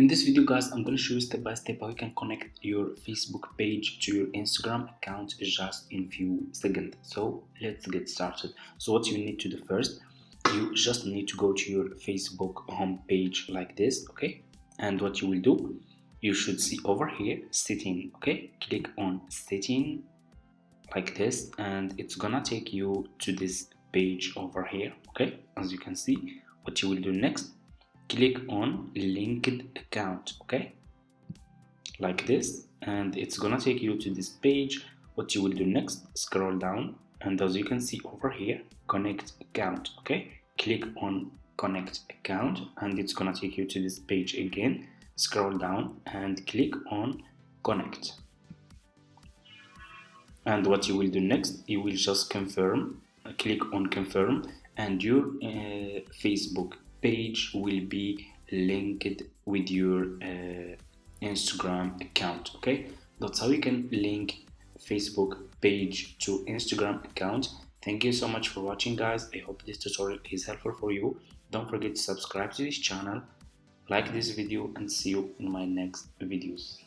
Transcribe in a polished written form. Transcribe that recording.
In this video guys, I'm going to show you step by step how you can connect your Facebook page to your Instagram account just in few seconds. So let's get started. So what you need to do first, you just need to go to your Facebook home page like this, okay? And what you will do, you should see over here setting, okay? Click on setting like this and it's gonna take you to this page over here, okay? As you can see, what you will do next, click on linked account, okay, like this, and it's gonna take you to this page. What you will do next, scroll down, and as you can see over here, connect account, okay, click on connect account and it's gonna take you to this page again. Scroll down and click on connect, and what you will do next, you will just confirm, click on confirm, and your Facebook page will be linked with your Instagram account, okay? That's how you can link Facebook page to Instagram account. Thank you so much for watching guys. I hope this tutorial is helpful for you. Don't forget to subscribe to this channel, like this video, and see you in my next videos.